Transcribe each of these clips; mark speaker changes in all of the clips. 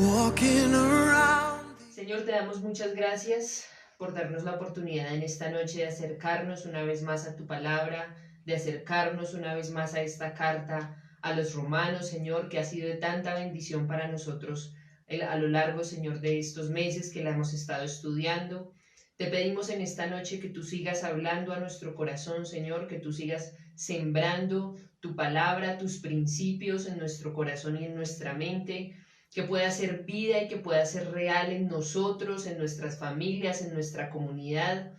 Speaker 1: walking around.
Speaker 2: Señor, te damos muchas gracias por darnos la oportunidad en esta noche de acercarnos una vez más a tu palabra, de acercarnos una vez más a esta carta a los romanos, Señor, que ha sido de tanta bendición para nosotros a lo largo, Señor, de estos meses que la hemos estado estudiando. Te pedimos en esta noche que tú sigas hablando a nuestro corazón, Señor, que tú sigas sembrando tu palabra, tus principios en nuestro corazón y en nuestra mente, que pueda ser vida y que pueda ser real en nosotros, en nuestras familias, en nuestra comunidad,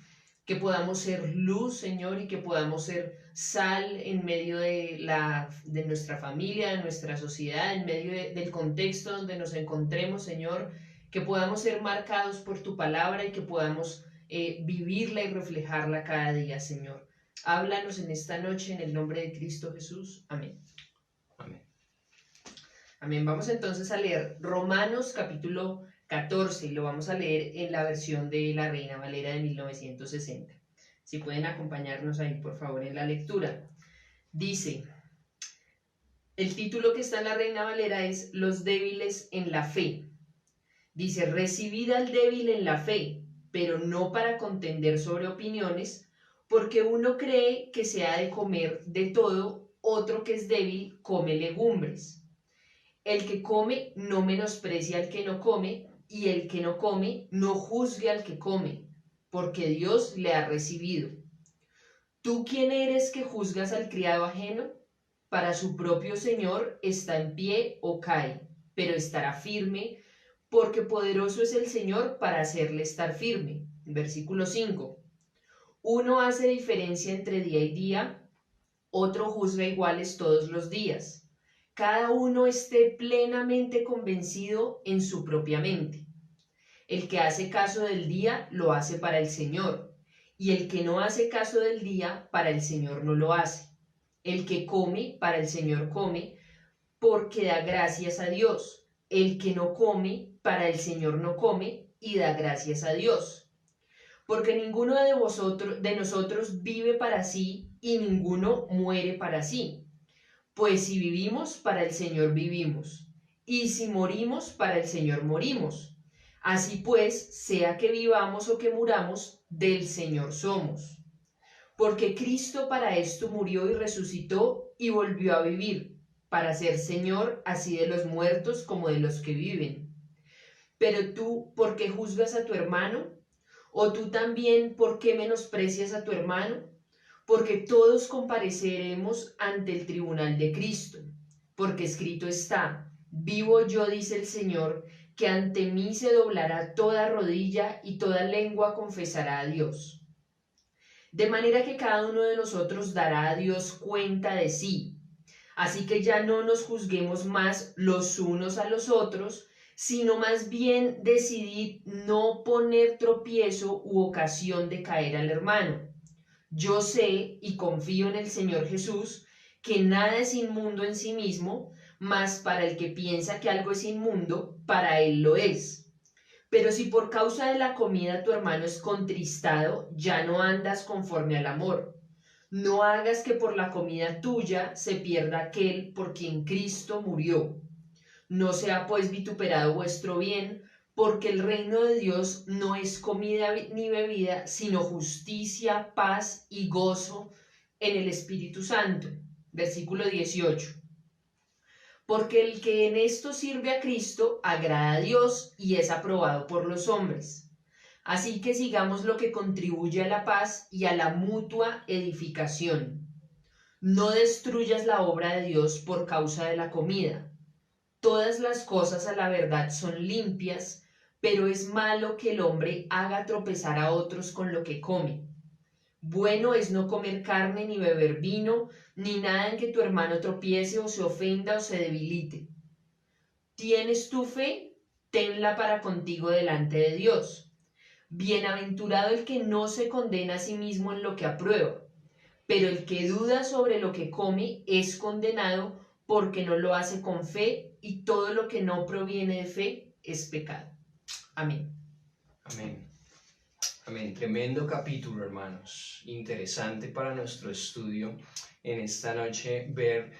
Speaker 2: que podamos ser luz, Señor, y que podamos ser sal en medio de nuestra familia, de nuestra sociedad, en medio del contexto donde nos encontremos, Señor, que podamos ser marcados por tu palabra y que podamos vivirla y reflejarla cada día, Señor. Háblanos en esta noche en el nombre de Cristo Jesús. Amén.
Speaker 3: Amén.
Speaker 2: Amén. Vamos entonces a leer Romanos capítulo 14 y lo vamos a leer en la versión de la Reina Valera de 1960. Si pueden acompañarnos ahí, por favor, en la lectura. Dice, el título que está en la Reina Valera es Los débiles en la fe. Dice, recibid al débil en la fe, pero no para contender sobre opiniones, porque uno cree que se ha de comer de todo, otro que es débil come legumbres. El que come no menosprecia al que no come, y el que no come no juzgue al que come, porque Dios le ha recibido. ¿Tú quién eres que juzgas al criado ajeno? Para su propio Señor está en pie o cae, pero estará firme, porque poderoso es el Señor para hacerle estar firme. Versículo 5. Uno hace diferencia entre día y día, otro juzga iguales todos los días. Cada uno esté plenamente convencido en su propia mente. El que hace caso del día lo hace para el Señor, y el que no hace caso del día para el Señor no lo hace. El que come para el Señor come, porque da gracias a Dios. El que no come para el Señor no come y da gracias a Dios. Porque ninguno de nosotros vive para sí y ninguno muere para sí. Pues si vivimos, para el Señor vivimos, y si morimos, para el Señor morimos. Así pues, sea que vivamos o que muramos, del Señor somos. Porque Cristo para esto murió y resucitó y volvió a vivir, para ser Señor así de los muertos como de los que viven. Pero tú, ¿por qué juzgas a tu hermano? ¿O tú también, por qué menosprecias a tu hermano? Porque todos compareceremos ante el tribunal de Cristo, porque escrito está, vivo yo, dice el Señor, que ante mí se doblará toda rodilla y toda lengua confesará a Dios. De manera que cada uno de nosotros dará a Dios cuenta de sí. Así que ya no nos juzguemos más los unos a los otros, sino más bien decidid no poner tropiezo u ocasión de caer al hermano. Yo sé y confío en el Señor Jesús que nada es inmundo en sí mismo, mas para el que piensa que algo es inmundo, para él lo es. Pero si por causa de la comida tu hermano es contristado, ya no andas conforme al amor. No hagas que por la comida tuya se pierda aquel por quien Cristo murió. No sea pues vituperado vuestro bien, porque el reino de Dios no es comida ni bebida, sino justicia, paz y gozo en el Espíritu Santo. Versículo 18. Porque el que en esto sirve a Cristo agrada a Dios y es aprobado por los hombres. Así que sigamos lo que contribuye a la paz y a la mutua edificación. No destruyas la obra de Dios por causa de la comida. Todas las cosas a la verdad son limpias, pero es malo que el hombre haga tropezar a otros con lo que come. Bueno es no comer carne ni beber vino, ni nada en que tu hermano tropiece o se ofenda o se debilite. ¿Tienes tu fe? Tenla para contigo delante de Dios. Bienaventurado el que no se condena a sí mismo en lo que aprueba, pero el que duda sobre lo que come es condenado porque no lo hace con fe, y todo lo que no proviene de fe es pecado. Amén.
Speaker 3: Amén. Amén. Tremendo capítulo, hermanos. Interesante para nuestro estudio en esta noche ver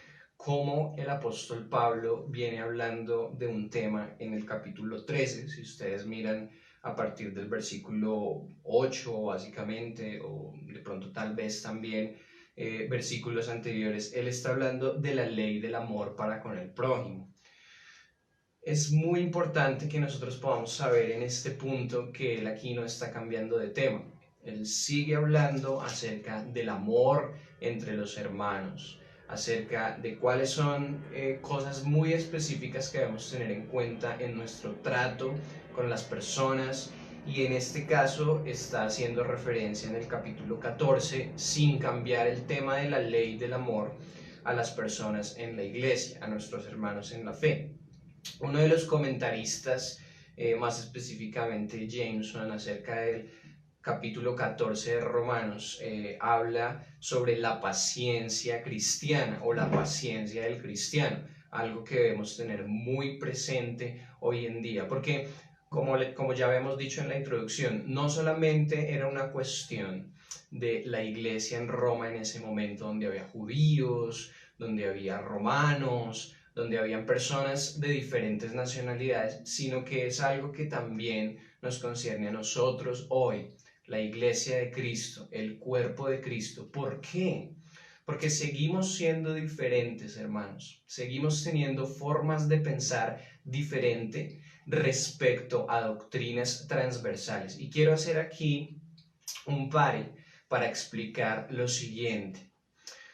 Speaker 3: cómo el apóstol Pablo viene hablando de un tema en el capítulo 13. Si ustedes miran a partir del versículo 8 básicamente, o de pronto tal vez también versículos anteriores, él está hablando de la ley del amor para con el prójimo. Es muy importante que nosotros podamos saber en este punto que él aquí no está cambiando de tema. Él sigue hablando acerca del amor entre los hermanos, acerca de cuáles son cosas muy específicas que debemos tener en cuenta en nuestro trato con las personas, y en este caso está haciendo referencia en el capítulo 14, sin cambiar el tema de la ley del amor, a las personas en la iglesia, a nuestros hermanos en la fe. Uno de los comentaristas, más específicamente Jameson, acerca del capítulo 14 de Romanos, habla sobre la paciencia cristiana o la paciencia del cristiano, algo que debemos tener muy presente hoy en día, porque como ya habíamos dicho en la introducción, no solamente era una cuestión de la iglesia en Roma en ese momento, donde había judíos, donde había romanos, donde habían personas de diferentes nacionalidades, sino que es algo que también nos concierne a nosotros hoy, la iglesia de Cristo, el cuerpo de Cristo. ¿Por qué? Porque seguimos siendo diferentes, hermanos. Seguimos teniendo formas de pensar diferente respecto a doctrinas transversales. Y quiero hacer aquí un pare para explicar lo siguiente.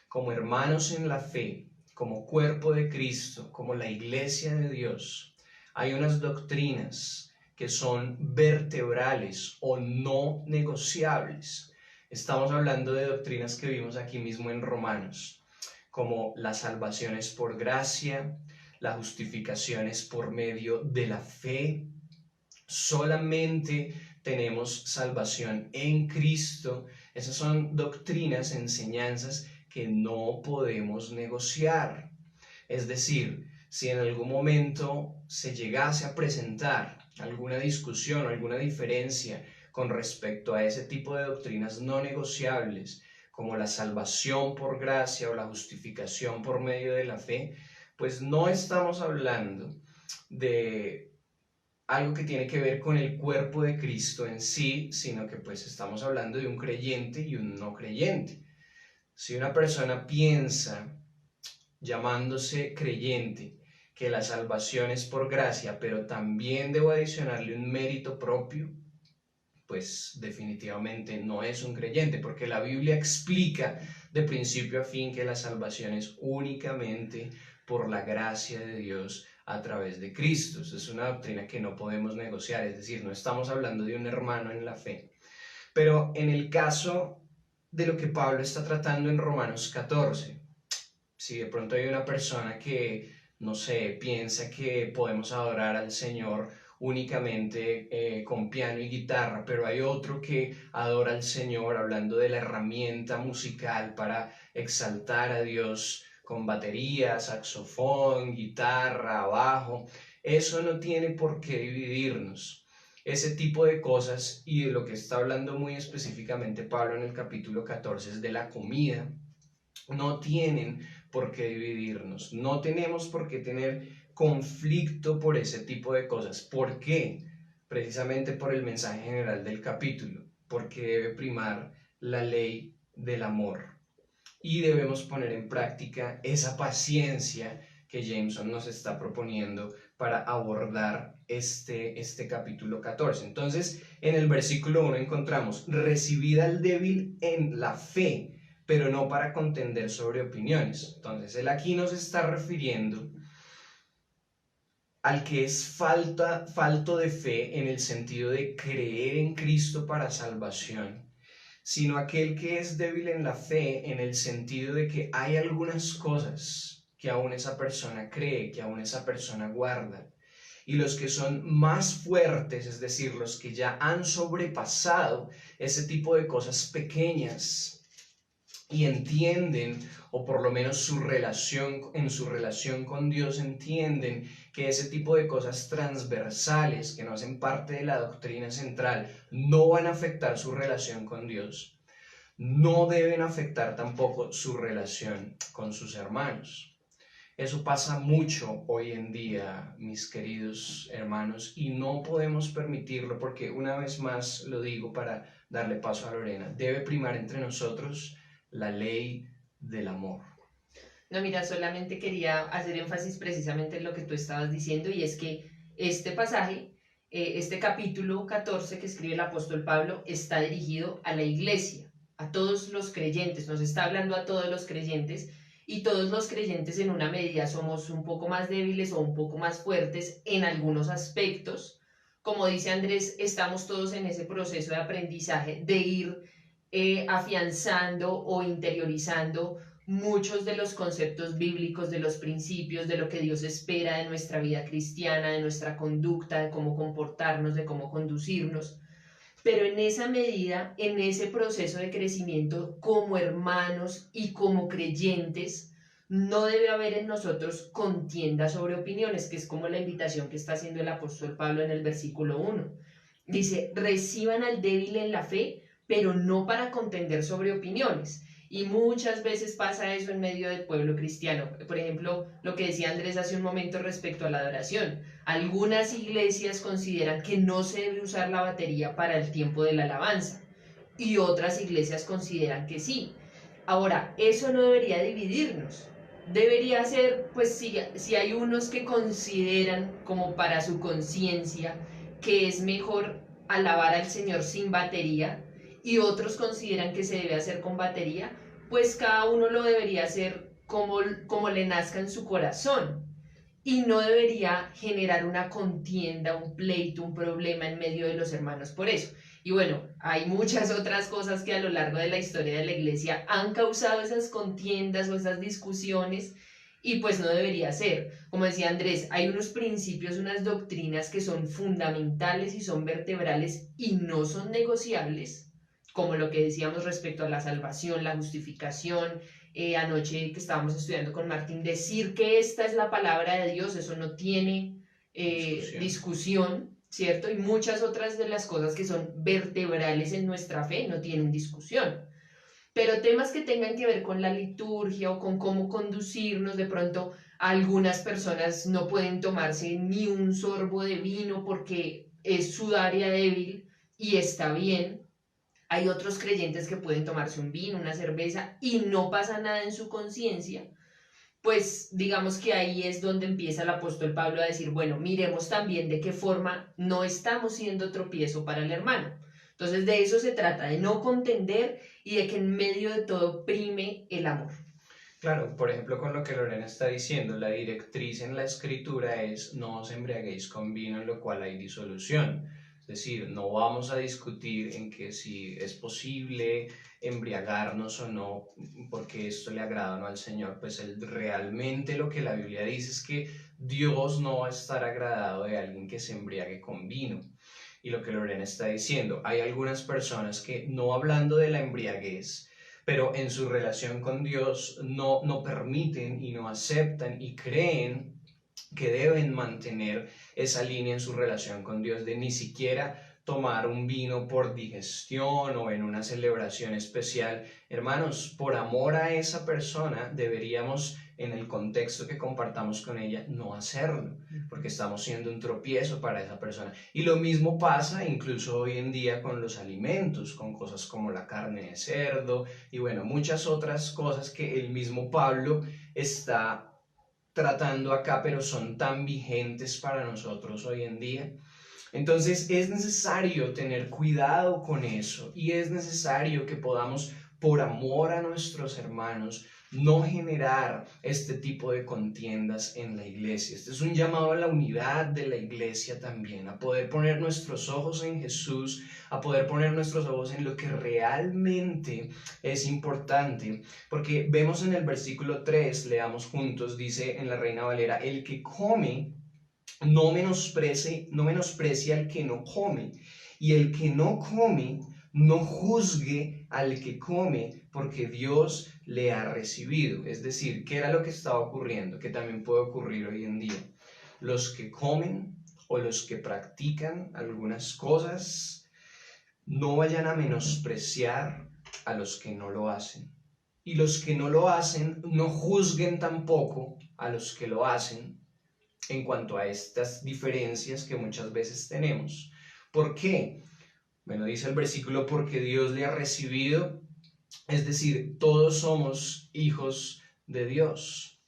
Speaker 3: Como hermanos en la fe, como cuerpo de Cristo, como la iglesia de Dios, hay unas doctrinas que son vertebrales o no negociables. Estamos hablando de doctrinas que vimos aquí mismo en Romanos, como la salvación es por gracia, la justificación es por medio de la fe, solamente tenemos salvación en Cristo. Esas son doctrinas, enseñanzas que no podemos negociar. Es decir, si en algún momento se llegase a presentar alguna discusión o alguna diferencia con respecto a ese tipo de doctrinas no negociables, como la salvación por gracia o la justificación por medio de la fe, pues no estamos hablando de algo que tiene que ver con el cuerpo de Cristo en sí, sino que pues estamos hablando de un creyente y un no creyente. Si una persona piensa, llamándose creyente, que la salvación es por gracia, pero también debo adicionarle un mérito propio, pues definitivamente no es un creyente, porque la Biblia explica de principio a fin que la salvación es únicamente por la gracia de Dios a través de Cristo. Esa es una doctrina que no podemos negociar, es decir, no estamos hablando de un hermano en la fe. Pero en el caso de lo que Pablo está tratando en Romanos 14, si de pronto hay una persona que, no sé, piensa que podemos adorar al Señor únicamente con piano y guitarra, pero hay otro que adora al Señor hablando de la herramienta musical para exaltar a Dios con batería, saxofón, guitarra, bajo, eso no tiene por qué dividirnos. Ese tipo de cosas, y de lo que está hablando muy específicamente Pablo en el capítulo 14 es de la comida, no tienen por qué dividirnos, no tenemos por qué tener conflicto por ese tipo de cosas. ¿Por qué? Precisamente por el mensaje general del capítulo, porque debe primar la ley del amor y debemos poner en práctica esa paciencia que Jameson nos está proponiendo para abordar este capítulo 14. Entonces, en el versículo 1 encontramos: recibid al débil en la fe, pero no para contender sobre opiniones. Entonces, él aquí nos está refiriendo al que es falto de fe en el sentido de creer en Cristo para salvación, sino aquel que es débil en la fe en el sentido de que hay algunas cosas que aún esa persona cree, que aún esa persona guarda. Y los que son más fuertes, es decir, los que ya han sobrepasado ese tipo de cosas pequeñas y entienden, o por lo menos en su relación con Dios entienden que ese tipo de cosas transversales que no hacen parte de la doctrina central no van a afectar su relación con Dios, no deben afectar tampoco su relación con sus hermanos. Eso pasa mucho hoy en día, mis queridos hermanos, y no podemos permitirlo porque una vez más lo digo para darle paso a Lorena, debe primar entre nosotros la ley del amor.
Speaker 2: No, mira, solamente quería hacer énfasis precisamente en lo que tú estabas diciendo y es que este pasaje, este capítulo 14 que escribe el apóstol Pablo está dirigido a la iglesia, a todos los creyentes, nos está hablando a todos los creyentes y todos los creyentes en una medida somos un poco más débiles o un poco más fuertes en algunos aspectos. Como dice Andrés, estamos todos en ese proceso de aprendizaje, de ir afianzando o interiorizando muchos de los conceptos bíblicos, de los principios, de lo que Dios espera de nuestra vida cristiana, de nuestra conducta, de cómo comportarnos, de cómo conducirnos. Pero en esa medida, en ese proceso de crecimiento como hermanos y como creyentes, no debe haber en nosotros contienda sobre opiniones, que es como la invitación que está haciendo el apóstol Pablo en el versículo 1. Dice, reciban al débil en la fe, pero no para contender sobre opiniones. Y muchas veces pasa eso en medio del pueblo cristiano. Por ejemplo, lo que decía Andrés hace un momento respecto a la adoración. Algunas iglesias consideran que no se debe usar la batería para el tiempo de la alabanza y otras iglesias consideran que sí. Ahora, eso no debería dividirnos. Debería ser, pues si hay unos que consideran como para su conciencia que es mejor alabar al Señor sin batería, y otros consideran que se debe hacer con batería, pues cada uno lo debería hacer como le nazca en su corazón y no debería generar una contienda, un pleito, un problema en medio de los hermanos por eso. Y bueno, hay muchas otras cosas que a lo largo de la historia de la iglesia han causado esas contiendas o esas discusiones y pues no debería ser. Como decía Andrés, hay unos principios, unas doctrinas que son fundamentales y son vertebrales y no son negociables, como lo que decíamos respecto a la salvación, la justificación. Anoche que estábamos estudiando con Martín, decir que esta es la palabra de Dios, eso no tiene discusión, ¿cierto? Y muchas otras de las cosas que son vertebrales en nuestra fe no tienen discusión. Pero temas que tengan que ver con la liturgia o con cómo conducirnos, de pronto algunas personas no pueden tomarse ni un sorbo de vino porque es su área débil y está bien. Hay otros creyentes que pueden tomarse un vino, una cerveza y no pasa nada en su conciencia. Pues digamos que ahí es donde empieza el apóstol Pablo a decir, bueno, miremos también de qué forma no estamos siendo tropiezo para el hermano. Entonces de eso se trata, de no contender y de que en medio de todo prime el amor.
Speaker 3: Claro, por ejemplo, con lo que Lorena está diciendo, la directriz en la escritura es no os embriaguéis con vino en lo cual hay disolución. Es decir, no vamos a discutir en que si es posible embriagarnos o no, porque esto le agrada o no al Señor. Pues realmente lo que la Biblia dice es que Dios no va a estar agradado de alguien que se embriague con vino. Y lo que Lorena está diciendo, hay algunas personas que, no hablando de la embriaguez, pero en su relación con Dios no permiten y no aceptan y creen que deben mantener esa línea en su relación con Dios, de ni siquiera tomar un vino por digestión o en una celebración especial. Hermanos, por amor a esa persona deberíamos, en el contexto que compartamos con ella, no hacerlo, porque estamos siendo un tropiezo para esa persona. Y lo mismo pasa incluso hoy en día con los alimentos, con cosas como la carne de cerdo y bueno, muchas otras cosas que el mismo Pablo está tratando acá, pero son tan vigentes para nosotros hoy en día. Entonces es necesario tener cuidado con eso y es necesario que podamos, por amor a nuestros hermanos, no generar este tipo de contiendas en la iglesia. Este es un llamado a la unidad de la iglesia también, a poder poner nuestros ojos en Jesús, a poder poner nuestros ojos en lo que realmente es importante, porque vemos en el versículo 3, leamos juntos, dice en la Reina Valera, el que come no menosprecia al que no come, y el que no come no juzgue al que come, porque Dios le ha recibido. Es decir, ¿qué era lo que estaba ocurriendo? Que también puede ocurrir hoy en día. Los que comen o los que practican algunas cosas no vayan a menospreciar a los que no lo hacen. Y los que no lo hacen no juzguen tampoco a los que lo hacen en cuanto a estas diferencias que muchas veces tenemos. ¿Por qué? Bueno, dice el versículo, porque Dios le ha recibido, es decir, todos somos hijos de Dios.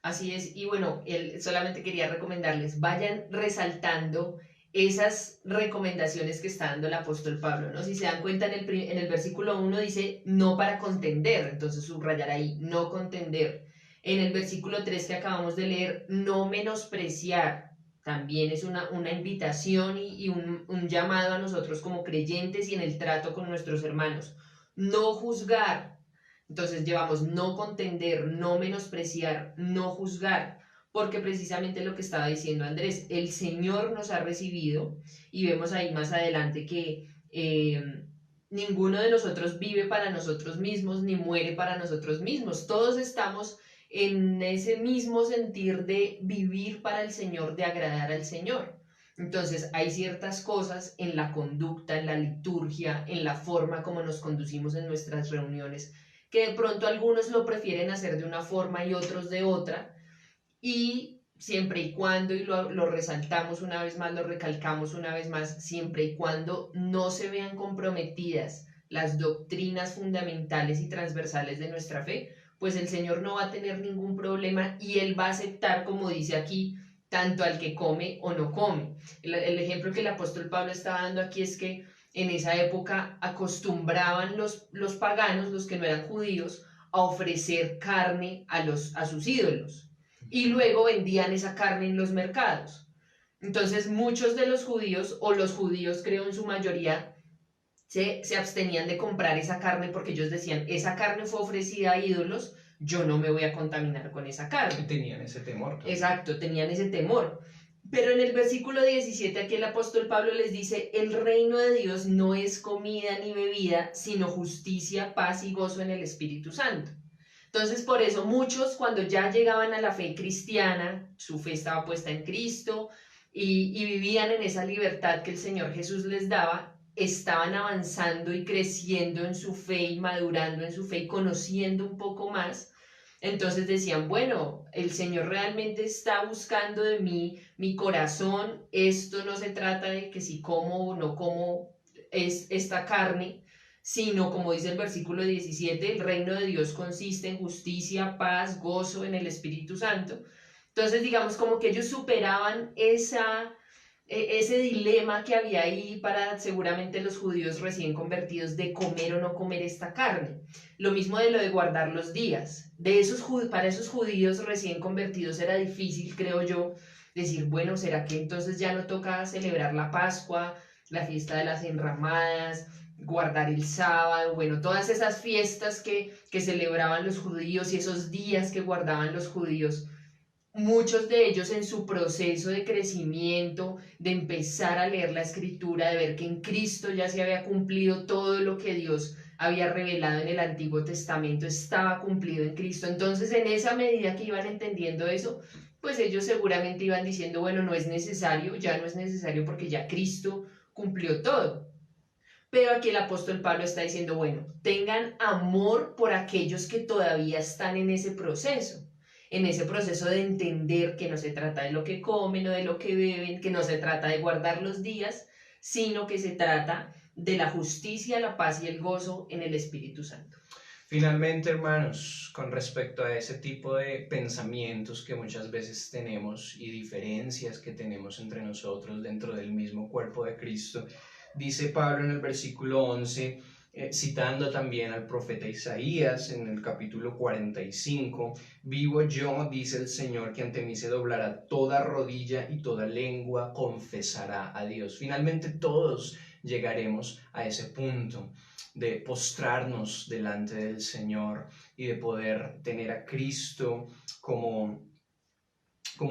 Speaker 2: Así es, y bueno, solamente quería recomendarles, vayan resaltando esas recomendaciones que está dando el apóstol Pablo, ¿no? Si se dan cuenta, en el versículo 1 dice, no para contender, entonces subrayar ahí, no contender. En el versículo 3 que acabamos de leer, no menospreciar, también es una invitación y un llamado a nosotros como creyentes y en el trato con nuestros hermanos. No juzgar, entonces llevamos no contender, no menospreciar, no juzgar, porque precisamente lo que estaba diciendo Andrés, el Señor nos ha recibido y vemos ahí más adelante que ninguno de nosotros vive para nosotros mismos ni muere para nosotros mismos. Todos estamos en ese mismo sentir de vivir para el Señor, de agradar al Señor. Entonces hay ciertas cosas en la conducta, en la liturgia, en la forma como nos conducimos en nuestras reuniones, que de pronto algunos lo prefieren hacer de una forma y otros de otra, y siempre y cuando, y lo resaltamos una vez más, lo recalcamos una vez más, siempre y cuando no se vean comprometidas las doctrinas fundamentales y transversales de nuestra fe, pues el Señor no va a tener ningún problema y Él va a aceptar, como dice aquí, tanto al que come o no come. El ejemplo que el apóstol Pablo está dando aquí es que en esa época acostumbraban los paganos, los que no eran judíos, a ofrecer carne a sus ídolos y luego vendían esa carne en los mercados. Entonces muchos de los judíos, o los judíos creo en su mayoría, se abstenían de comprar esa carne porque ellos decían, esa carne fue ofrecida a ídolos, yo no me voy a contaminar con esa carne.
Speaker 3: Y tenían ese temor también.
Speaker 2: Exacto, tenían ese temor. Pero en el versículo 17 aquí el apóstol Pablo les dice, el reino de Dios no es comida ni bebida, sino justicia, paz y gozo en el Espíritu Santo. Entonces por eso muchos cuando ya llegaban a la fe cristiana, su fe estaba puesta en Cristo y vivían en esa libertad que el Señor Jesús les daba, estaban avanzando y creciendo en su fe y madurando en su fe y conociendo un poco más. Entonces decían, bueno, el Señor realmente está buscando de mí, mi corazón, esto no se trata de que si como o no como es esta carne, sino como dice el versículo 17, el reino de Dios consiste en justicia, paz, gozo en el Espíritu Santo. Entonces digamos como que ellos superaban ese dilema que había ahí para seguramente los judíos recién convertidos de comer o no comer esta carne. Lo mismo de lo de guardar los días. Para esos judíos recién convertidos era difícil, creo yo, decir, bueno, ¿será que entonces ya no toca celebrar la Pascua, la fiesta de las enramadas, guardar el sábado? Bueno, todas esas fiestas que celebraban los judíos y esos días que guardaban los judíos. Muchos de ellos en su proceso de crecimiento, de empezar a leer la escritura, de ver que en Cristo ya se había cumplido todo lo que Dios había revelado en el Antiguo Testamento, estaba cumplido en Cristo. Entonces, en esa medida que iban entendiendo eso, pues ellos seguramente iban diciendo, bueno, no es necesario, ya no es necesario porque ya Cristo cumplió todo. Pero aquí el apóstol Pablo está diciendo, bueno, tengan amor por aquellos que todavía están en ese proceso de entender que no se trata de lo que comen o de lo que beben, que no se trata de guardar los días, sino que se trata de la justicia, la paz y el gozo en el Espíritu Santo.
Speaker 3: Finalmente, hermanos, con respecto a ese tipo de pensamientos que muchas veces tenemos y diferencias que tenemos entre nosotros dentro del mismo cuerpo de Cristo, dice Pablo en el versículo 11, citando también al profeta Isaías en el capítulo 45, vivo yo, dice el Señor, que ante mí se doblará toda rodilla y toda lengua confesará a Dios. Finalmente todos llegaremos a ese punto de postrarnos delante del Señor y de poder tener a Cristo como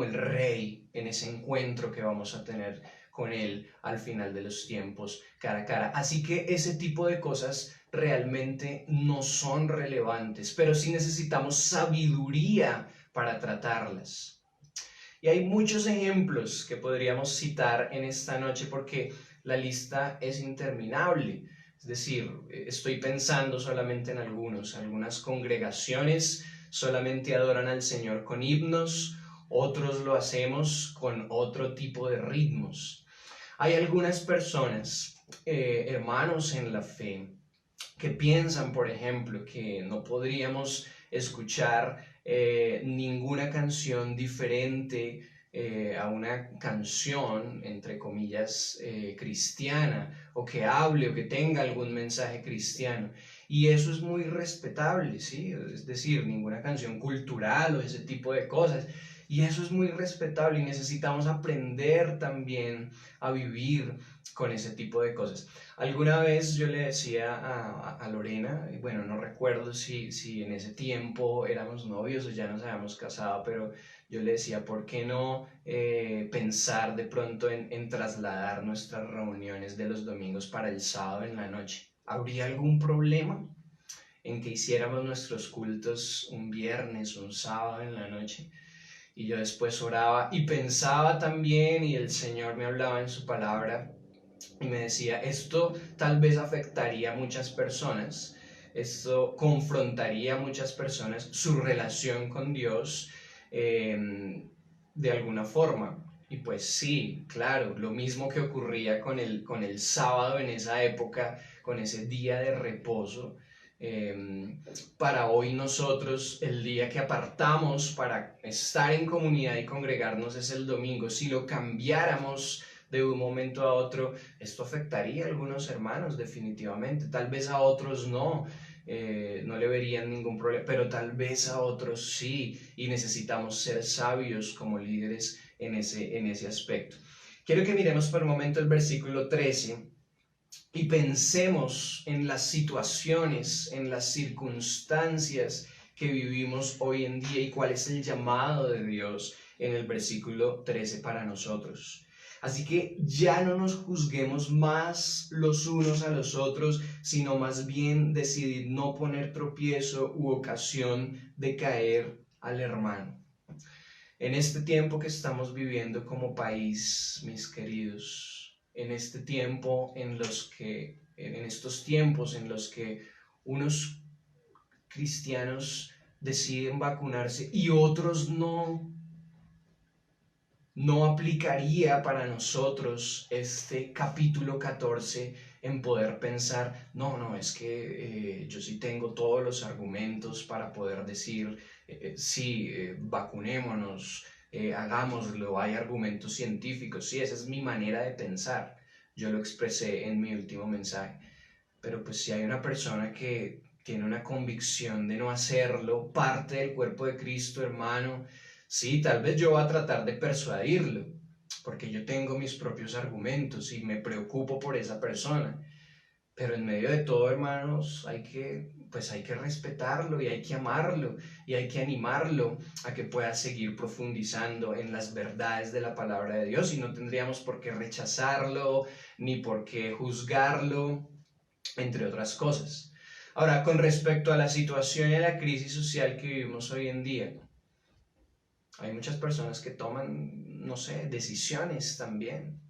Speaker 3: el Rey en ese encuentro que vamos a tener con Él al final de los tiempos, cara a cara. Así que ese tipo de cosas realmente no son relevantes, pero sí necesitamos sabiduría para tratarlas. Y hay muchos ejemplos que podríamos citar en esta noche porque la lista es interminable. Es decir, estoy pensando solamente en algunas congregaciones solamente adoran al Señor con himnos, otros lo hacemos con otro tipo de ritmos. Hay algunas personas, hermanos en la fe, que piensan, por ejemplo, que no podríamos escuchar ninguna canción diferente a una canción, entre comillas, cristiana, o que hable o que tenga algún mensaje cristiano. Y eso es muy respetable, ¿sí? Es decir, ninguna canción cultural o ese tipo de cosas. Y eso es muy respetable y necesitamos aprender también a vivir con ese tipo de cosas. Alguna vez yo le decía a Lorena, y bueno, no recuerdo si en ese tiempo éramos novios o ya nos habíamos casado, pero yo le decía, ¿por qué no pensar de pronto en trasladar nuestras reuniones de los domingos para el sábado en la noche? ¿Habría algún problema en que hiciéramos nuestros cultos un viernes, un sábado en la noche? Y yo después oraba y pensaba también, y el Señor me hablaba en su palabra y me decía, esto tal vez afectaría a muchas personas, esto confrontaría a muchas personas su relación con Dios de alguna forma. Y pues sí, claro, lo mismo que ocurría con el sábado en esa época, con ese día de reposo. Para hoy nosotros el día que apartamos para estar en comunidad y congregarnos es el domingo. Si lo cambiáramos de un momento a otro, esto afectaría a algunos hermanos definitivamente, tal vez a otros no, no le verían ningún problema, pero tal vez a otros sí, y necesitamos ser sabios como líderes en ese aspecto. Quiero que miremos por un momento el versículo 13 y pensemos en las situaciones, en las circunstancias que vivimos hoy en día y cuál es el llamado de Dios en el versículo 13 para nosotros. Así que ya no nos juzguemos más los unos a los otros, sino más bien decidir no poner tropiezo u ocasión de caer al hermano. En este tiempo que estamos viviendo como país, mis queridos, en estos tiempos en los que unos cristianos deciden vacunarse y otros no aplicaría para nosotros este capítulo 14 en poder pensar, no, es que yo sí tengo todos los argumentos para poder decir, sí, vacunémonos, hagámoslo, hay argumentos científicos, sí, esa es mi manera de pensar, yo lo expresé en mi último mensaje, pero pues si hay una persona que tiene una convicción de no hacerlo, parte del cuerpo de Cristo, hermano, sí, tal vez yo voy a tratar de persuadirlo, porque yo tengo mis propios argumentos y me preocupo por esa persona. Pero en medio de todo, hermanos, hay que respetarlo y hay que amarlo y hay que animarlo a que pueda seguir profundizando en las verdades de la palabra de Dios, y no tendríamos por qué rechazarlo ni por qué juzgarlo, entre otras cosas. Ahora, con respecto a la situación y a la crisis social que vivimos hoy en día, hay muchas personas que toman, no sé, decisiones también.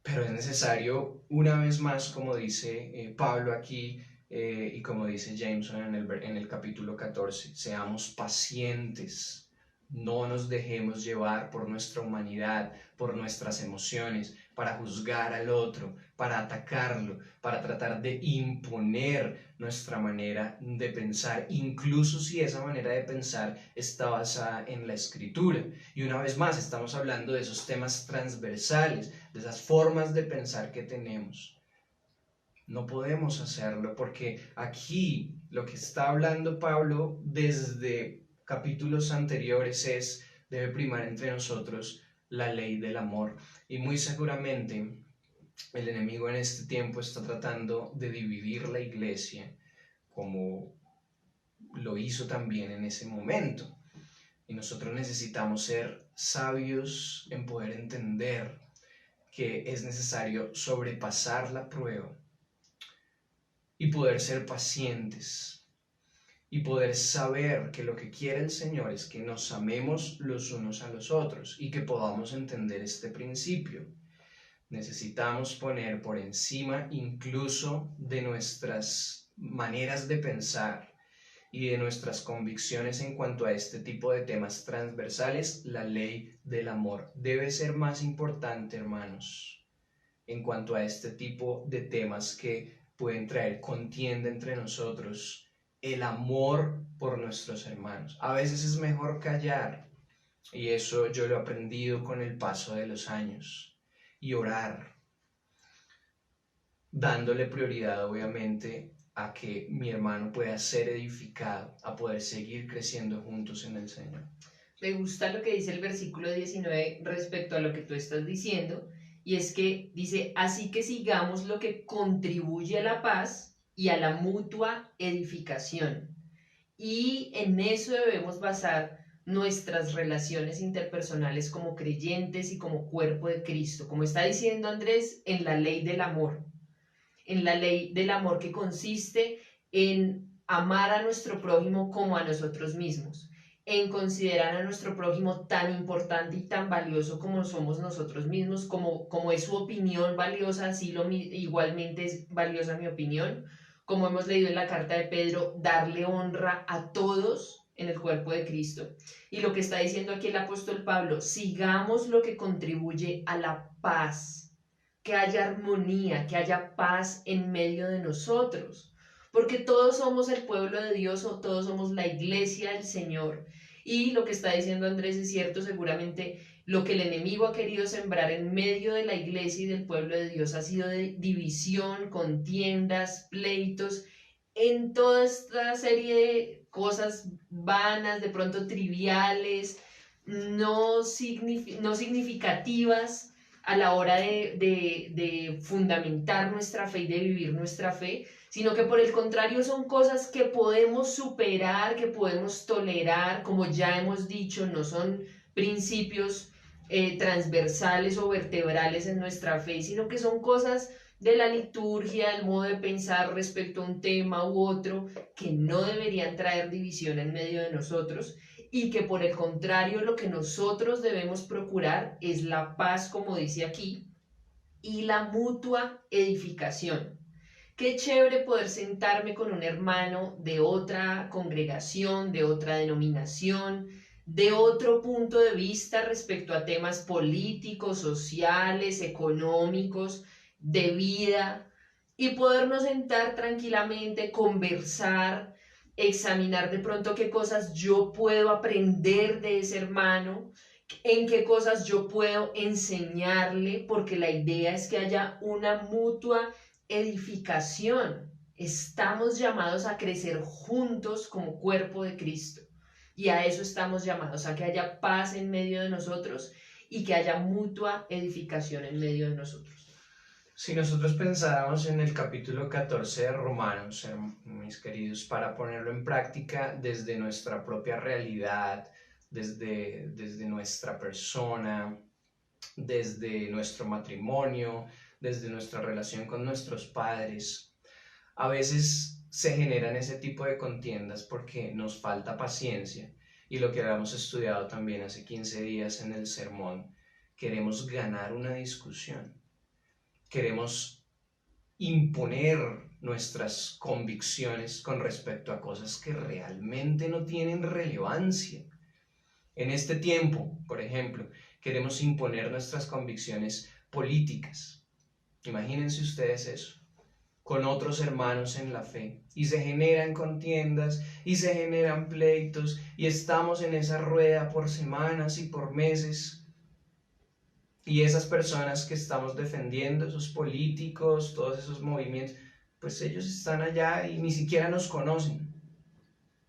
Speaker 3: Pero es necesario, una vez más, como dice Pablo aquí y como dice Jameson en el capítulo 14, seamos pacientes. No nos dejemos llevar por nuestra humanidad, por nuestras emociones, para juzgar al otro, para atacarlo, para tratar de imponer nuestra manera de pensar, incluso si esa manera de pensar está basada en la Escritura. Y una vez más, estamos hablando de esos temas transversales, de esas formas de pensar que tenemos. No podemos hacerlo porque aquí lo que está hablando Pablo desde capítulos anteriores debe primar entre nosotros la ley del amor. Y muy seguramente el enemigo en este tiempo está tratando de dividir la iglesia como lo hizo también en ese momento. Y nosotros necesitamos ser sabios en poder entender que es necesario sobrepasar la prueba y poder ser pacientes y poder saber que lo que quiere el Señor es que nos amemos los unos a los otros y que podamos entender este principio. Necesitamos poner por encima incluso de nuestras maneras de pensar y de nuestras convicciones en cuanto a este tipo de temas transversales, la ley del amor debe ser más importante, hermanos, en cuanto a este tipo de temas que pueden traer contienda entre nosotros, el amor por nuestros hermanos. A veces es mejor callar, y eso yo lo he aprendido con el paso de los años, y orar, dándole prioridad obviamente a que mi hermano pueda ser edificado, a poder seguir creciendo juntos en el Señor.
Speaker 2: Me gusta lo que dice el versículo 19 respecto a lo que tú estás diciendo, y es que dice, así que sigamos lo que contribuye a la paz y a la mutua edificación. Y en eso debemos basar nuestras relaciones interpersonales como creyentes y como cuerpo de Cristo. Como está diciendo Andrés, en la ley del amor. En la ley del amor que consiste en amar a nuestro prójimo como a nosotros mismos, en considerar a nuestro prójimo tan importante y tan valioso como somos nosotros mismos, como es su opinión valiosa, así igualmente es valiosa mi opinión, como hemos leído en la carta de Pedro, darle honra a todos en el cuerpo de Cristo. Y lo que está diciendo aquí el apóstol Pablo, sigamos lo que contribuye a la paz, que haya armonía, que haya paz en medio de nosotros, porque todos somos el pueblo de Dios o todos somos la iglesia del Señor. Y lo que está diciendo Andrés es cierto, seguramente lo que el enemigo ha querido sembrar en medio de la iglesia y del pueblo de Dios ha sido de división, contiendas, pleitos, en toda esta serie de cosas vanas, de pronto triviales, no significativas a la hora de fundamentar nuestra fe y de vivir nuestra fe, sino que por el contrario son cosas que podemos superar, que podemos tolerar, como ya hemos dicho, no son principios transversales o vertebrales en nuestra fe, sino que son cosas de la liturgia, el modo de pensar respecto a un tema u otro, que no deberían traer división en medio de nosotros, y que por el contrario lo que nosotros debemos procurar es la paz, como dice aquí, y la mutua edificación. Qué chévere poder sentarme con un hermano de otra congregación, de otra denominación, de otro punto de vista respecto a temas políticos, sociales, económicos, de vida, y podernos sentar tranquilamente, conversar, examinar de pronto qué cosas yo puedo aprender de ese hermano, en qué cosas yo puedo enseñarle, porque la idea es que haya una mutua edificación. Estamos llamados a crecer juntos como cuerpo de Cristo, y a eso estamos llamados, a que haya paz en medio de nosotros y que haya mutua edificación en medio de nosotros.
Speaker 3: Si nosotros pensáramos en el capítulo 14 de Romanos, mis queridos, para ponerlo en práctica desde nuestra propia realidad, desde nuestra persona, desde nuestro matrimonio, desde nuestra relación con nuestros padres, a veces se generan ese tipo de contiendas porque nos falta paciencia, y lo que habíamos estudiado también hace 15 días en el sermón, queremos ganar una discusión. Queremos imponer nuestras convicciones con respecto a cosas que realmente no tienen relevancia. En este tiempo, por ejemplo, queremos imponer nuestras convicciones políticas. Imagínense ustedes eso, con otros hermanos en la fe, y se generan contiendas, y se generan pleitos, y estamos en esa rueda por semanas y por meses. Y esas personas que estamos defendiendo, esos políticos, todos esos movimientos, pues ellos están allá y ni siquiera nos conocen.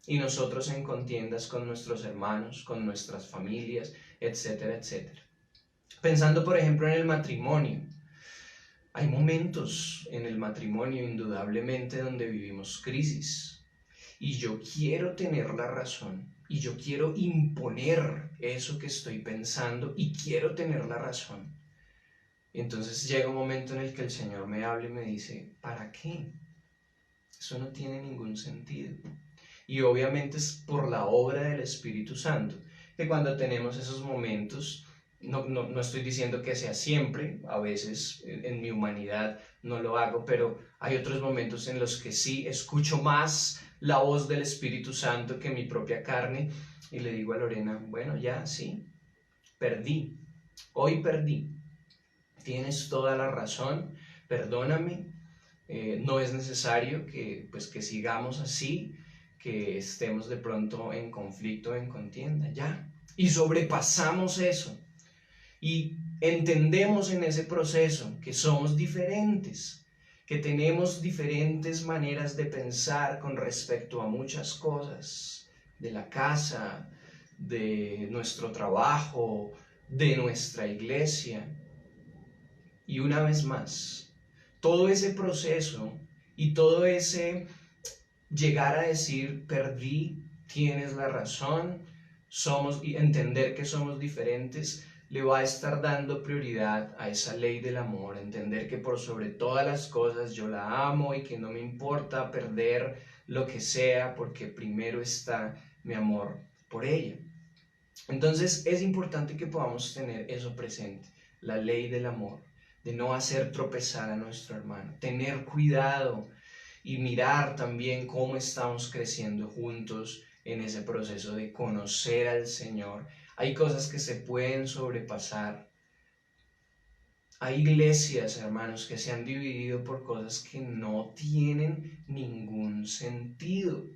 Speaker 3: Y nosotros en contiendas con nuestros hermanos, con nuestras familias, etcétera, etcétera. Pensando, por ejemplo, en el matrimonio. Hay momentos en el matrimonio, indudablemente, donde vivimos crisis. Y yo quiero tener la razón. Y yo quiero imponer eso que estoy pensando y quiero tener la razón. Entonces llega un momento en el que el Señor me habla y me dice, ¿para qué? Eso no tiene ningún sentido. Y obviamente es por la obra del Espíritu Santo, que cuando tenemos esos momentos, no estoy diciendo que sea siempre, a veces en mi humanidad no lo hago, pero hay otros momentos en los que sí escucho más la voz del Espíritu Santo que mi propia carne, y le digo a Lorena, bueno, ya, sí, perdí, hoy perdí, tienes toda la razón, perdóname, no es necesario que sigamos así, que estemos de pronto en conflicto, en contienda, ya, y sobrepasamos eso, y entendemos en ese proceso que somos diferentes, que tenemos diferentes maneras de pensar con respecto a muchas cosas, de la casa, de nuestro trabajo, de nuestra iglesia. Y una vez más, todo ese proceso y todo ese llegar a decir, perdí, tienes la razón, y entender que somos diferentes, le va a estar dando prioridad a esa ley del amor, entender que por sobre todas las cosas yo la amo y que no me importa perder lo que sea porque primero está mi amor por ella. Entonces es importante que podamos tener eso presente, la ley del amor, de no hacer tropezar a nuestro hermano, tener cuidado y mirar también cómo estamos creciendo juntos en ese proceso de conocer al Señor. Hay cosas que se pueden sobrepasar. Hay iglesias, hermanos, que se han dividido por cosas que no tienen ningún sentido.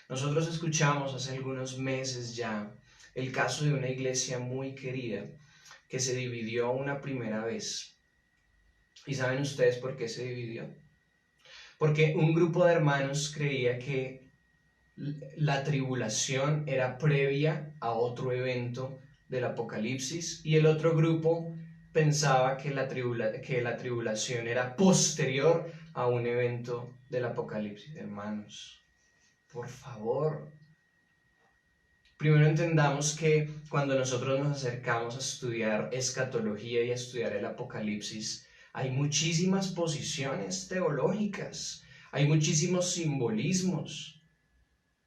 Speaker 3: Nosotros escuchamos hace algunos meses ya el caso de una iglesia muy querida que se dividió una primera vez. ¿Y saben ustedes por qué se dividió? Porque un grupo de hermanos creía que la tribulación era previa a otro evento del Apocalipsis y el otro grupo pensaba que la tribulación era posterior a un evento del Apocalipsis. Hermanos, por favor, primero entendamos que cuando nosotros nos acercamos a estudiar escatología y a estudiar el Apocalipsis, hay muchísimas posiciones teológicas, hay muchísimos simbolismos,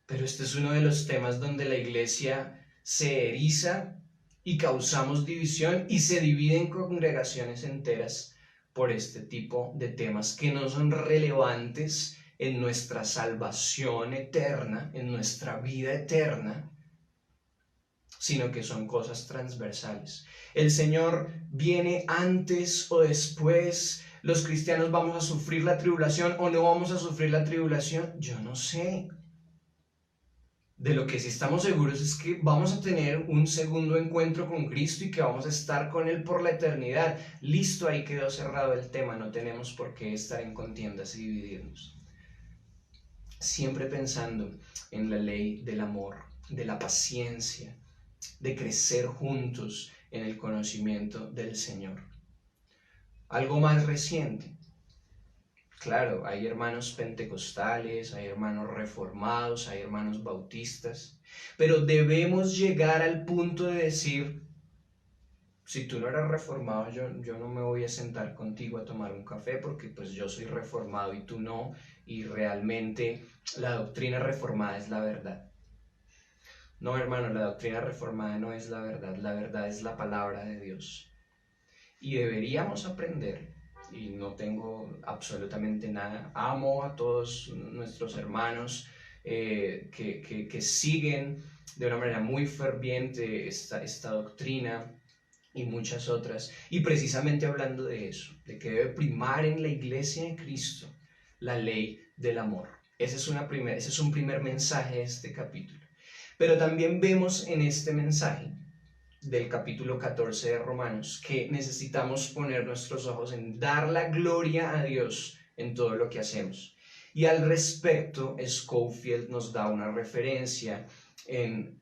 Speaker 3: pero este es uno de los temas donde la iglesia se eriza y causamos división y se dividen congregaciones enteras por este tipo de temas que no son relevantes en nuestra salvación eterna, en nuestra vida eterna, sino que son cosas transversales. El Señor viene antes o después. ¿Los cristianos vamos a sufrir la tribulación o no vamos a sufrir la tribulación? Yo no sé. De lo que sí estamos seguros es que vamos a tener un segundo encuentro con Cristo y que vamos a estar con Él por la eternidad. Listo, ahí quedó cerrado el tema. No tenemos por qué estar en contiendas y dividirnos. Siempre pensando en la ley del amor, de la paciencia, de crecer juntos en el conocimiento del Señor. Algo más reciente. Claro, hay hermanos pentecostales, hay hermanos reformados, hay hermanos bautistas, pero debemos llegar al punto de decir, si tú no eres reformado, yo no me voy a sentar contigo a tomar un café porque pues yo soy reformado y tú no, y realmente la doctrina reformada es la verdad. No, hermano, la doctrina reformada no es la verdad es la palabra de Dios. Y deberíamos aprender, y no tengo absolutamente nada, amo a todos nuestros hermanos que siguen de una manera muy ferviente esta doctrina y muchas otras, y precisamente hablando de eso, de que debe primar en la iglesia de Cristo la ley del amor. Ese es un primer mensaje de este capítulo. Pero también vemos en este mensaje del capítulo 14 de Romanos que necesitamos poner nuestros ojos en dar la gloria a Dios en todo lo que hacemos. Y al respecto, Scofield nos da una referencia en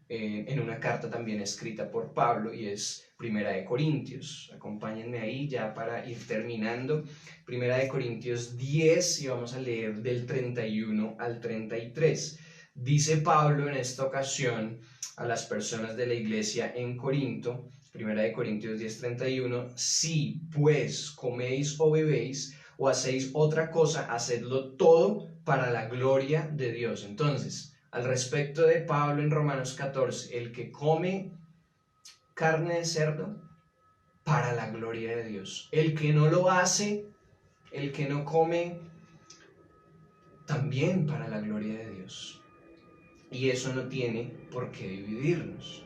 Speaker 3: una carta también escrita por Pablo y es Primera de Corintios. Acompáñenme ahí ya para ir terminando. Primera de Corintios 10 y vamos a leer del 31 al 33. Dice Pablo en esta ocasión a las personas de la iglesia en Corinto, 1 Corintios 10:31, si pues coméis o bebéis o hacéis otra cosa, hacedlo todo para la gloria de Dios. Entonces, al respecto de Pablo en Romanos 14, el que come carne de cerdo, para la gloria de Dios. El que no lo hace, el que no come también para la gloria de Dios. Y eso no tiene por qué dividirnos.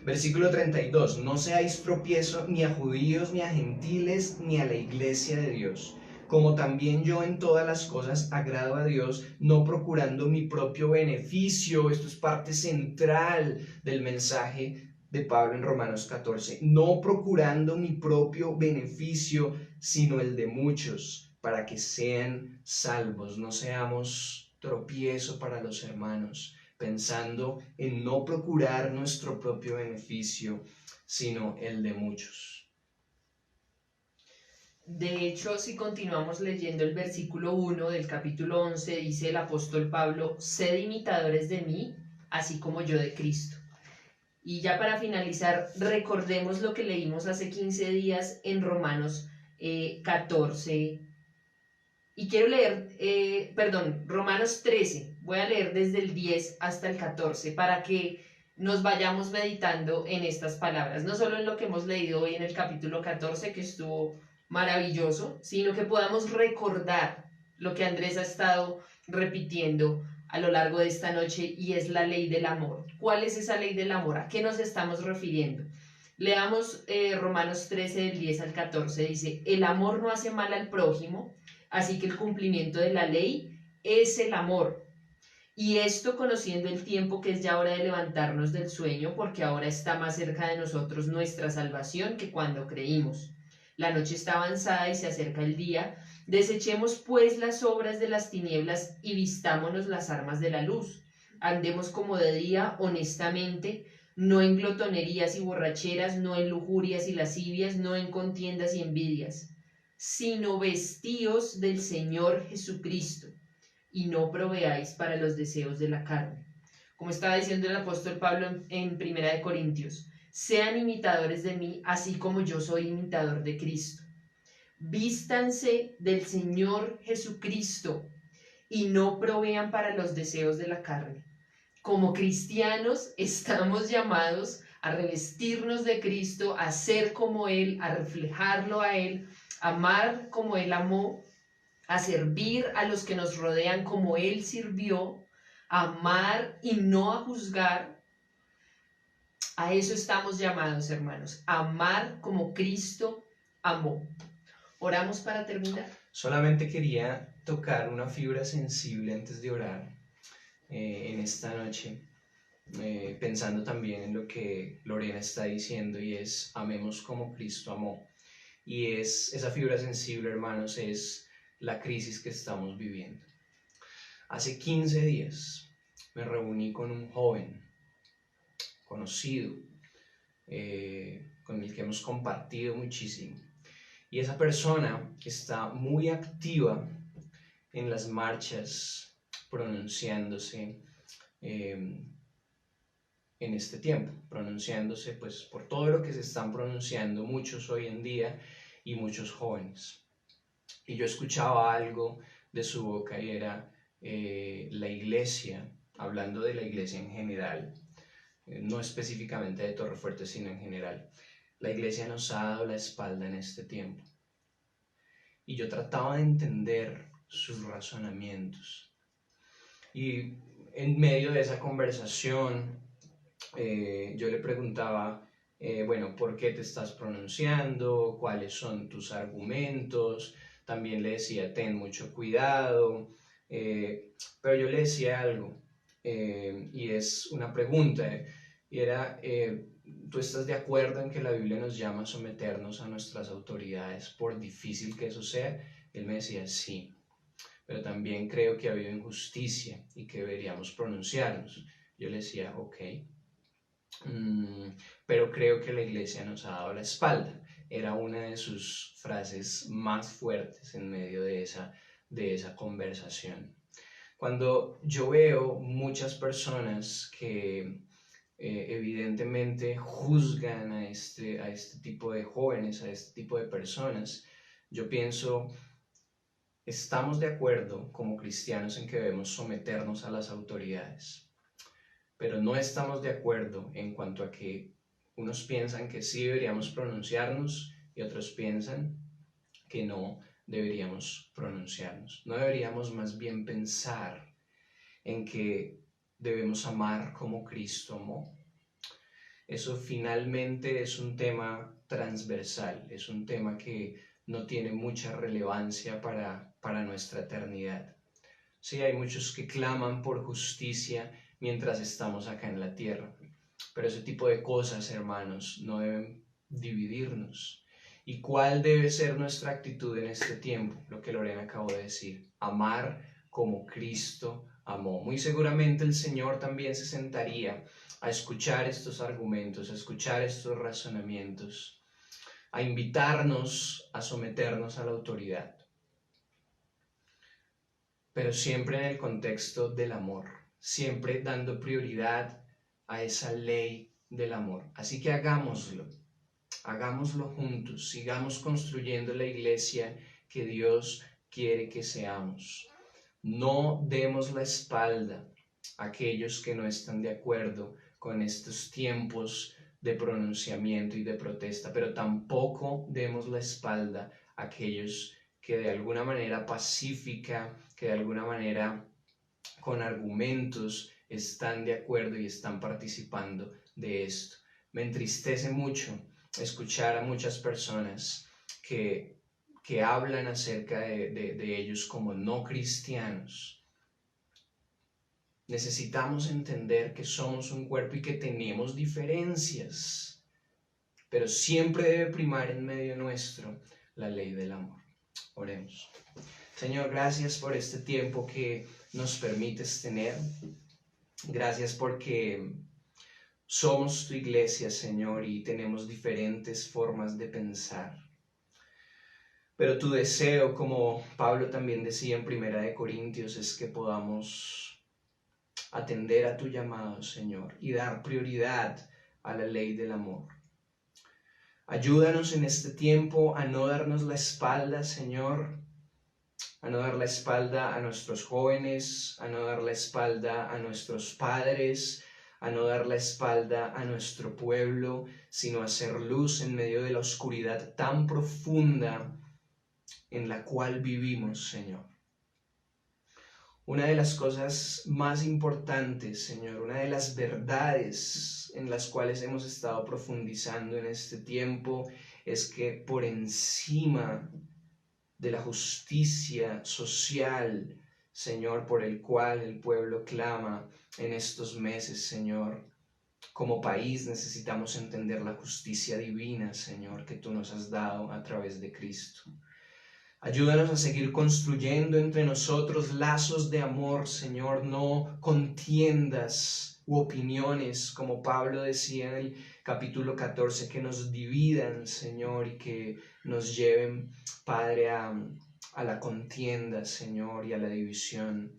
Speaker 3: Versículo 32, no seáis tropiezo ni a judíos, ni a gentiles, ni a la iglesia de Dios, como también yo en todas las cosas agrado a Dios, no procurando mi propio beneficio. Esto es parte central del mensaje de Pablo en Romanos 14, no procurando mi propio beneficio, sino el de muchos, para que sean salvos. No seamos tropiezo para los hermanos, pensando en no procurar nuestro propio beneficio, sino el de muchos.
Speaker 2: De hecho, si continuamos leyendo el versículo 1 del capítulo 11, dice el apóstol Pablo, sed imitadores de mí, así como yo de Cristo. Y ya para finalizar, recordemos lo que leímos hace 15 días en Romanos 14. Y quiero leer, Romanos 13. Voy a leer desde el 10 hasta el 14 para que nos vayamos meditando en estas palabras. No solo en lo que hemos leído hoy en el capítulo 14, que estuvo maravilloso, sino que podamos recordar lo que Andrés ha estado repitiendo a lo largo de esta noche, y es la ley del amor. ¿Cuál es esa ley del amor? ¿A qué nos estamos refiriendo? Leamos Romanos 13 del 10 al 14. Dice, el amor no hace mal al prójimo, así que el cumplimiento de la ley es el amor. Y esto conociendo el tiempo, que es ya hora de levantarnos del sueño, porque ahora está más cerca de nosotros nuestra salvación que cuando creímos. La noche está avanzada y se acerca el día. Desechemos pues las obras de las tinieblas y vistámonos las armas de la luz. Andemos como de día, honestamente, no en glotonerías y borracheras, no en lujurias y lascivias, no en contiendas y envidias, sino vestíos del Señor Jesucristo, y no proveáis para los deseos de la carne. Como estaba diciendo el apóstol Pablo en 1 Corintios, sean imitadores de mí, así como yo soy imitador de Cristo. Vístanse del Señor Jesucristo y no provean para los deseos de la carne. Como cristianos estamos llamados a revestirnos de Cristo, a ser como Él, a reflejarlo a Él, a amar como Él amó, a servir a los que nos rodean como Él sirvió, a amar y no a juzgar. A eso estamos llamados, hermanos, a amar como Cristo amó. ¿Oramos para terminar?
Speaker 3: Solamente quería tocar una fibra sensible antes de orar en esta noche, pensando también en lo que Lorena está diciendo, y es amemos como Cristo amó. Y esa fibra sensible, hermanos, es la crisis que estamos viviendo. Hace 15 días me reuní con un joven conocido, con el que hemos compartido muchísimo. Y esa persona está muy activa en las marchas, pronunciándose en este tiempo, pronunciándose pues por todo lo que se están pronunciando muchos hoy en día y muchos jóvenes. Y yo escuchaba algo de su boca, y era la iglesia, hablando de la iglesia en general, no específicamente de Torrefuerte, sino en general. La iglesia nos ha dado la espalda en este tiempo. Y yo trataba de entender sus razonamientos. Y en medio de esa conversación, yo le preguntaba, bueno, ¿por qué te estás pronunciando? ¿Cuáles son tus argumentos? También le decía, ten mucho cuidado. Pero yo le decía algo, y es una pregunta, y era, ¿tú estás de acuerdo en que la Biblia nos llama a someternos a nuestras autoridades, por difícil que eso sea? Él me decía, sí, pero también creo que ha habido injusticia y que deberíamos pronunciarnos. Yo le decía, ok, pero creo que la iglesia nos ha dado la espalda. Era una de sus frases más fuertes en medio de esa conversación. Cuando yo veo muchas personas que evidentemente juzgan a este tipo de jóvenes, a este tipo de personas, yo pienso, estamos de acuerdo como cristianos en que debemos someternos a las autoridades, pero no estamos de acuerdo en cuanto a que unos piensan que sí deberíamos pronunciarnos y otros piensan que no deberíamos pronunciarnos. No deberíamos más bien pensar en que debemos amar como Cristo amó. Eso finalmente es un tema transversal, es un tema que no tiene mucha relevancia para nuestra eternidad. Sí, hay muchos que claman por justicia mientras estamos acá en la tierra, pero ese tipo de cosas, hermanos, no deben dividirnos. ¿Y cuál debe ser nuestra actitud en este tiempo? Lo que Lorena acabó de decir, amar como Cristo amó. Muy seguramente el Señor también se sentaría a escuchar estos argumentos, a escuchar estos razonamientos, a invitarnos a someternos a la autoridad, pero siempre en el contexto del amor, siempre dando prioridad a esa ley del amor. Así que hagámoslo juntos, sigamos construyendo la iglesia que Dios quiere que seamos. No demos la espalda a aquellos que no están de acuerdo con estos tiempos de pronunciamiento y de protesta, pero tampoco demos la espalda a aquellos que de alguna manera pacífica, que de alguna manera con argumentos están de acuerdo y están participando de esto. Me entristece mucho escuchar a muchas personas que hablan acerca de ellos como no cristianos. Necesitamos entender que somos un cuerpo y que tenemos diferencias, pero siempre debe primar en medio nuestro la ley del amor. Oremos. Señor, gracias por este tiempo que nos permites tener. Gracias porque somos tu iglesia, Señor, y tenemos diferentes formas de pensar. Pero tu deseo, como Pablo también decía en 1 Corintios, es que podamos atender a tu llamado, Señor, y dar prioridad a la ley del amor. Ayúdanos en este tiempo a no darnos la espalda, Señor, a no dar la espalda a nuestros jóvenes, a no dar la espalda a nuestros padres, a no dar la espalda a nuestro pueblo, sino a hacer luz en medio de la oscuridad tan profunda en la cual vivimos, Señor. Una de las cosas más importantes, Señor, una de las verdades en las cuales hemos estado profundizando en este tiempo es que por encima de la justicia social, Señor, por el cual el pueblo clama en estos meses, Señor, como país necesitamos entender la justicia divina, Señor, que tú nos has dado a través de Cristo. Ayúdanos a seguir construyendo entre nosotros lazos de amor, Señor, no contiendas u opiniones, como Pablo decía en el capítulo 14, que nos dividan, Señor, y que nos lleven, Padre, a la contienda, Señor, y a la división,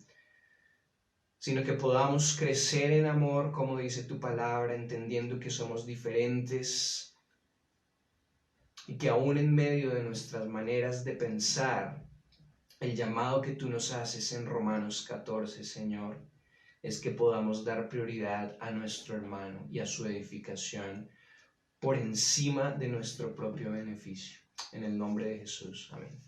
Speaker 3: sino que podamos crecer en amor, como dice tu palabra, entendiendo que somos diferentes, y que aún en medio de nuestras maneras de pensar, el llamado que tú nos haces en Romanos 14, Señor, es que podamos dar prioridad a nuestro hermano y a su edificación por encima de nuestro propio beneficio. En el nombre de Jesús. Amén.